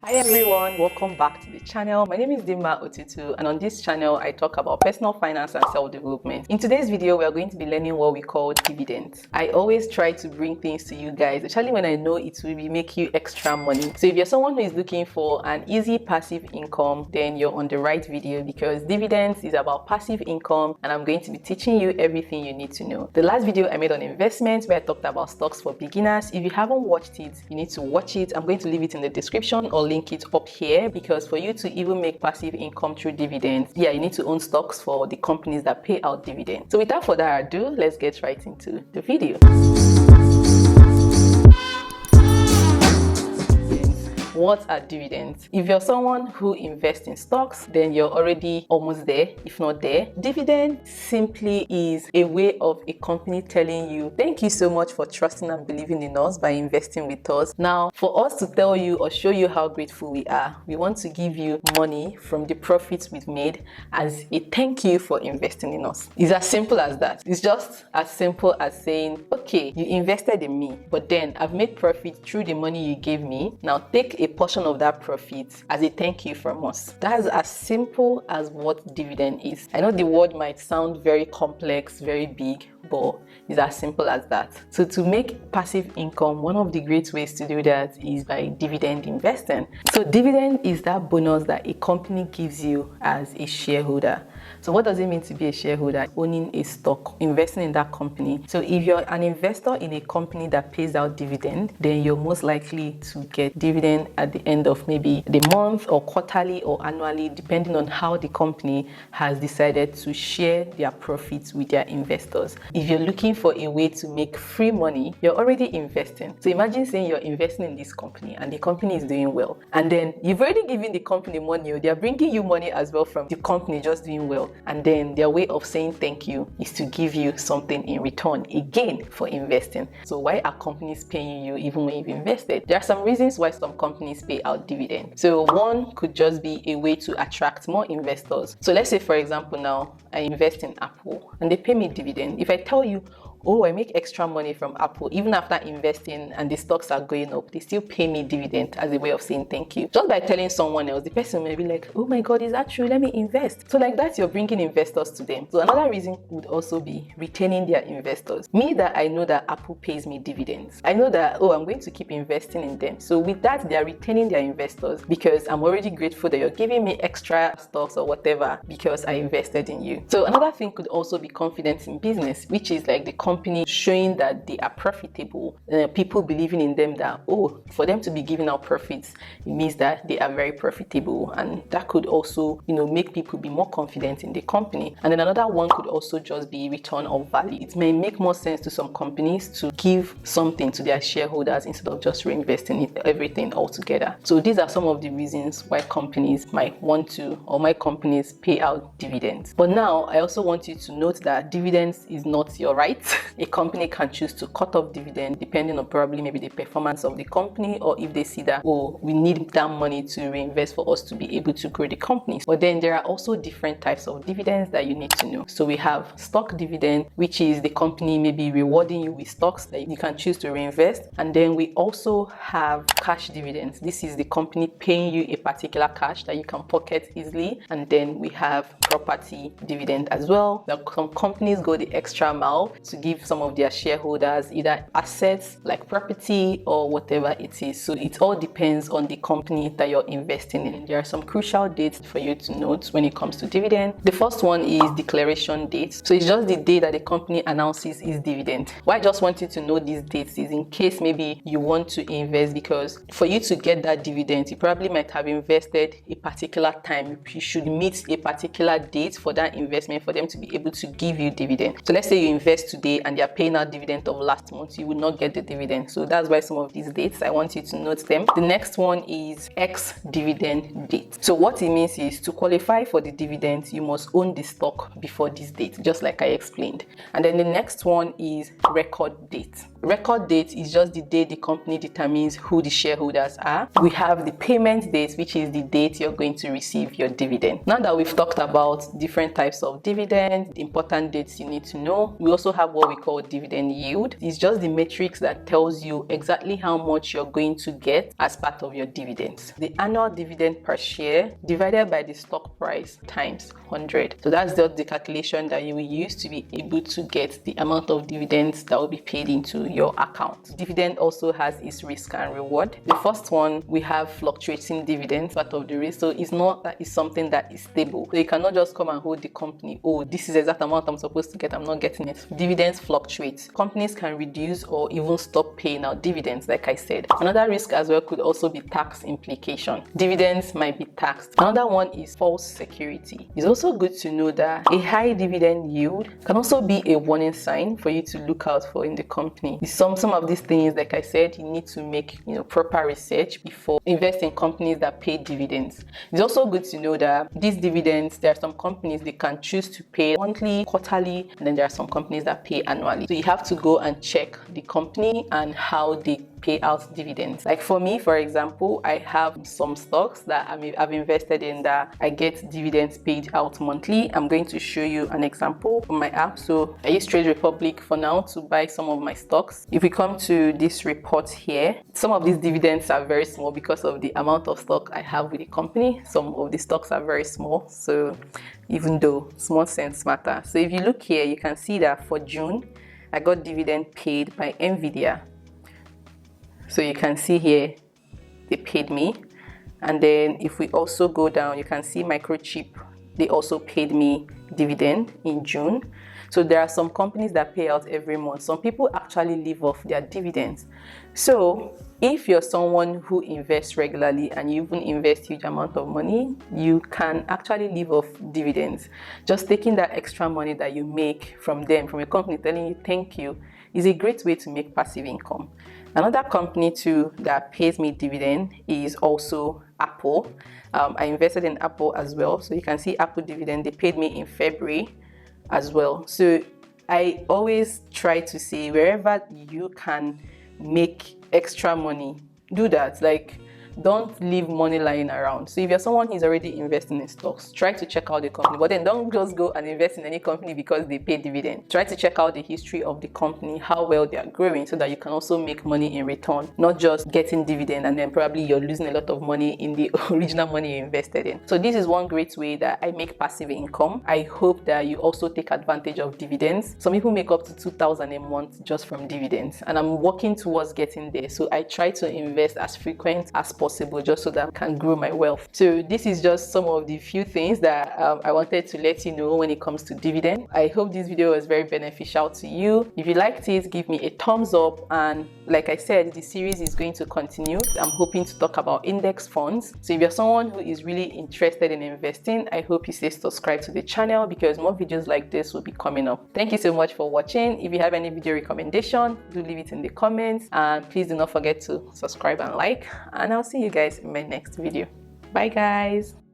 Hi everyone, welcome back to the channel. My name is Dimma Otutu, and on this channel I talk about personal finance and self-development. In today's video we are going to be learning what we call dividends. I always try to bring things to you guys, especially when I know it will make you extra money. So if you're someone who is looking for an easy passive income, then you're on the right video, because dividends is about passive income and I'm going to be teaching you everything you need to know. The last video I made on investments, where I talked about stocks for beginners, if you haven't watched it, you need to watch it. I'm going to leave it in the description or link it up here, because for you to even make passive income through dividends, you need to own stocks for the companies that pay out dividends. So without further ado, let's get right into the video. What are dividends? If you're someone who invests in stocks, then you're already almost there, if not there. Dividend simply is a way of a company telling you, thank you so much for trusting and believing in us by investing with us. Now, for us to tell you or show you how grateful we are, we want to give you money from the profits we've made as a thank you for investing in us. It's as simple as that. It's just as simple as saying, okay, you invested in me, but then I've made profit through the money you gave me. Now take a portion of that profit as a thank you from us. That's as simple as what dividend is. I know the word might sound very complex, very big, but it's as simple as that. So to make passive income, one of the great ways to do that is by dividend investing. So dividend is that bonus that a company gives you as a shareholder. So what does it mean to be a shareholder? Owning a stock, investing in that company. So if you're an investor in a company that pays out dividend, then you're most likely to get dividend at the end of maybe the month or quarterly or annually, depending on how the company has decided to share their profits with their investors. If you're looking for a way to make free money, you're already investing. So imagine saying you're investing in this company and the company is doing well, and then you've already given the company money, or they're bringing you money as well from the company just doing well, and then their way of saying thank you is to give you something in return again for investing. So why are companies paying you even when you've invested? There are some reasons why some companies pay out dividends. So one could just be a way to attract more investors. So let's say, for example, now I invest in Apple and they pay me dividend. If I tell you, oh, I make extra money from Apple, even after investing and the stocks are going up, they still pay me dividend as a way of saying thank you. Just by telling someone else, the person may be like, oh my God, is that true? Let me invest. So like that, you're bringing investors to them. So another reason would also be retaining their investors. Me, that I know that Apple pays me dividends, I know that, oh, I'm going to keep investing in them. So with that, they are retaining their investors, because I'm already grateful that you're giving me extra stocks or whatever because I invested in you. So another thing could also be confidence in business, which is like the company showing that they are profitable, people believing in them, that, oh, for them to be giving out profits, it means that they are very profitable, and that could also, make people be more confident in the company. And then another one could also just be return of value. It may make more sense to some companies to give something to their shareholders instead of just reinvesting everything altogether. So these are some of the reasons why companies might want to, or my companies pay out dividends. But now I also want you to note that dividends is not your right. A company can choose to cut off dividend depending on probably maybe the performance of the company, or if they see that, oh, we need that money to reinvest for us to be able to grow the company. But then there are also different types of dividends that you need to know. So we have stock dividend, which is the company maybe rewarding you with stocks that you can choose to reinvest. And then we also have cash dividends. This is the company paying you a particular cash that you can pocket easily. And then we have property dividend as well. Now, some companies go the extra mile to give some of their shareholders either assets like property or whatever it is. So it all depends on the company that you're investing in. There are some crucial dates for you to note when it comes to dividend. The first one is declaration date. So it's just the day that the company announces its dividend. Why I just want you to know these dates is in case maybe you want to invest, because for you to get that dividend, you probably might have invested a particular time. You should meet a particular date for that investment for them to be able to give you dividend. So let's say you invest today and they are paying out dividend of last month, you will not get the dividend. So that's why some of these dates, I want you to note them. The next one is ex-dividend date. So what it means is, to qualify for the dividend, you must own the stock before this date, just like I explained. And then the next one is record date. Record date is just the day the company determines who the shareholders are. We have the payment date, which is the date you're going to receive your dividend. Now that we've talked about different types of dividends, the important dates you need to know, we also have what what we call dividend yield. It's just the matrix that tells you exactly how much you're going to get as part of your dividends. The annual dividend per share divided by the stock price times 100. So that's just the calculation that you will use to be able to get the amount of dividends that will be paid into your account. Dividend also has its risk and reward. The first one, we have fluctuating dividends, part of the risk. So it's not that it's something that is stable. So you cannot just come and hold the company, oh, this is the exact amount I'm supposed to get, I'm not getting it. Dividends fluctuate. Companies can reduce or even stop paying out dividends, like I said. Another risk as well could also be tax implication. Dividends might be taxed. Another one is false security. It's also good to know that a high dividend yield can also be a warning sign for you to look out for in the company. Some of these things, like I said, you need to make proper research before investing in companies that pay dividends. It's also good to know that these dividends, there are some companies they can choose to pay monthly, quarterly, and then there are some companies that pay annually. So you have to go and check the company and how they pay out dividends. Like for me, for example, I have some stocks that I've invested in that I get dividends paid out monthly. I'm going to show you an example from my app. So I use Trade Republic for now to buy some of my stocks. If we come to this report here, some of these dividends are very small because of the amount of stock I have with the company. Some of the stocks are very small, so even though small cents matter. So if you look here, you can see that for June, I got dividend paid by Nvidia. So you can see here, they paid me. And then if we also go down, you can see Microchip, they also paid me dividend in June. So there are some companies that pay out every month. Some people actually live off their dividends. So if you're someone who invests regularly and you even invest huge amount of money, you can actually live off dividends. Just taking that extra money that you make from them, from a company telling you thank you, is a great way to make passive income. Another company too that pays me dividend is also Apple. I invested in Apple as well. So you can see Apple dividend, they paid me in February as well. So I always try to see wherever you can make extra money, do that. Like, don't leave money lying around. So if you're someone who's already investing in stocks, try to check out the company, but then don't just go and invest in any company because they pay dividend. Try to check out the history of the company, how well they are growing, so that you can also make money in return, not just getting dividend and then probably you're losing a lot of money in the original money you invested in. So this is one great way that I make passive income. I hope that you also take advantage of dividends. Some people make up to 2,000 a month just from dividends, and I'm working towards getting there. So I try to invest as frequent as possible, just so that I can grow my wealth. So this is just some of the few things that I wanted to let you know when it comes to dividend. I hope this video was very beneficial to you. If you liked it, give me a thumbs up, and like I said, the series is going to continue. I'm hoping to talk about index funds. So if you're someone who is really interested in investing, I hope you stay subscribed to the channel because more videos like this will be coming up. Thank you so much for watching. If you have any video recommendation, do leave it in the comments, and please do not forget to subscribe and like, and I'll see you guys in my next video. Bye guys.